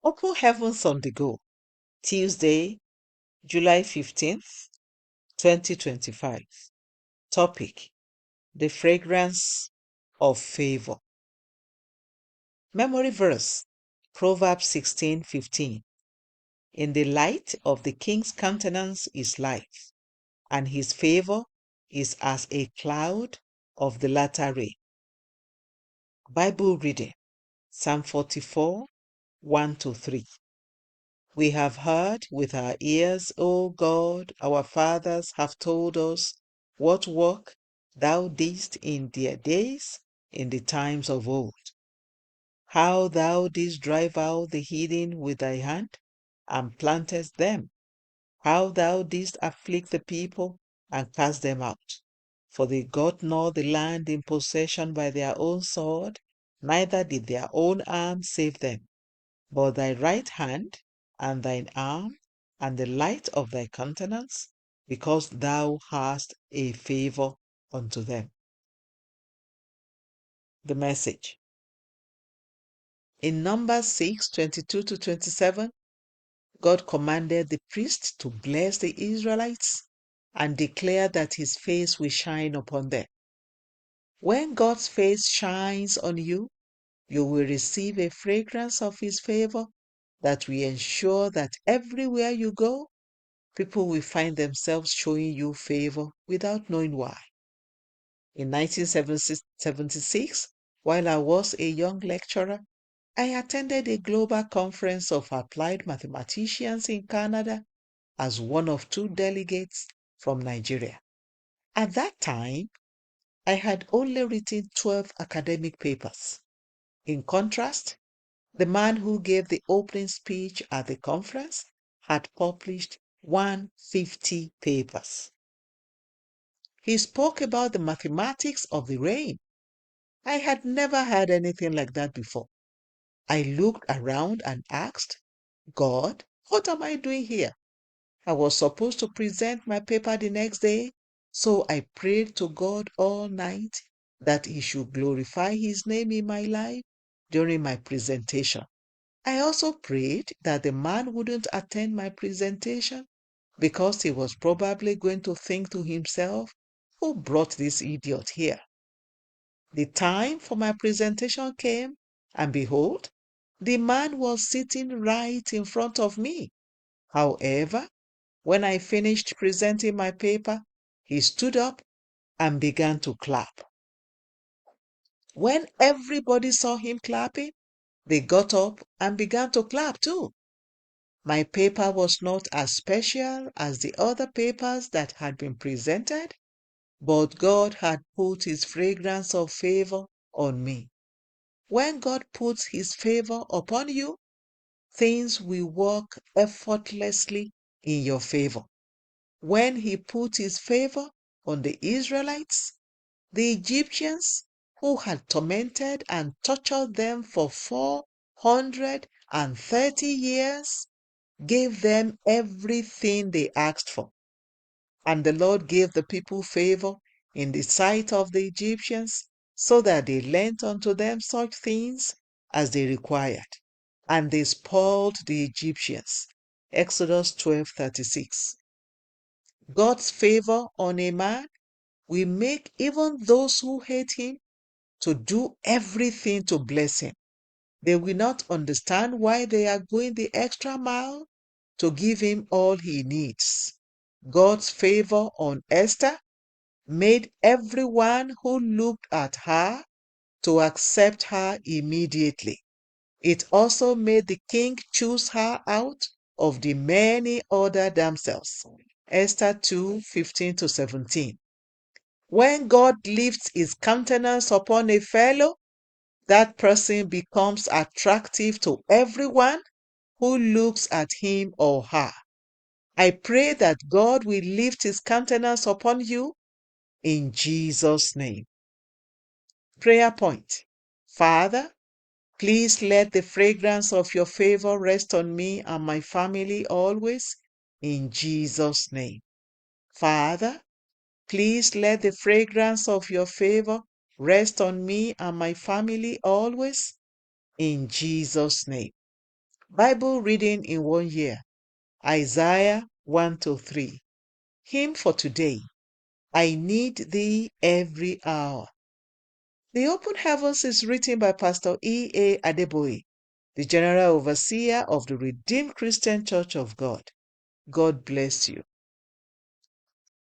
Open Heavens on the Go, Tuesday, July 15th, 2025. Topic: The Fragrance of Favour. Memory verse: Proverbs 16:15. In the light of the king's countenance is life, and his favour is as a cloud of the latter rain. Bible reading: Psalm 44, 1-3. We have heard with our ears, O God, our fathers have told us what work thou didst in their days, in the times of old. How thou didst drive out the heathen with thy hand, and plantest them. How thou didst afflict the people, and cast them out. For they got not the land in possession by their own sword, neither did their own arm save them. But thy right hand, and thine arm, and the light of thy countenance, because thou hast a favour unto them. The Message. In Numbers 6:22-27, God commanded the priests to bless the Israelites and declare that his face will shine upon them. When God's face shines on you, you will receive a fragrance of his favour that will ensure that everywhere you go, people will find themselves showing you favor without knowing why. In 1976, while I was a young lecturer, I attended a global conference of applied mathematicians in Canada as one of two delegates from Nigeria. At that time, I had only written 12 academic papers. In contrast, the man who gave the opening speech at the conference had published 150 papers. He spoke about the mathematics of the rain. I had never heard anything like that before. I looked around and asked, God, what am I doing here? I was supposed to present my paper the next day, so I prayed to God all night that he should glorify his name in my life during my presentation. I also prayed that the man wouldn't attend my presentation because he was probably going to think to himself, who brought this idiot here? The time for my presentation came, and behold, the man was sitting right in front of me. However, when I finished presenting my paper, he stood up and began to clap. When everybody saw him clapping, they got up and began to clap too. My paper was not as special as the other papers that had been presented, but God had put his fragrance of favor on me. When God puts his favor upon you, things will work effortlessly in your favor. When he put his favor on the Israelites, the Egyptians, who had tormented and tortured them for 430 years, gave them everything they asked for. And the Lord gave the people favor in the sight of the Egyptians, so that they lent unto them such things as they required. And they spoiled the Egyptians. Exodus 12:36. God's favor on a man will make even those who hate him to do everything to bless him. They will not understand why they are going the extra mile to give him all he needs. God's favor on Esther made everyone who looked at her to accept her immediately. It also made the king choose her out of the many other damsels. Esther 2:15-17. When God lifts his countenance upon a fellow, that person becomes attractive to everyone who looks at him or her. I pray that God will lift his countenance upon you in Jesus' name. Prayer point. Father, please let the fragrance of your favor rest on me and my family always in Jesus' name. Father, please let the fragrance of your favor rest on me and my family always in Jesus' name. Bible reading in 1 year. Isaiah 1-3. Hymn for today. I need thee every hour. The Open Heavens is written by Pastor E.A. Adeboye, the General Overseer of the Redeemed Christian Church of God. God bless you.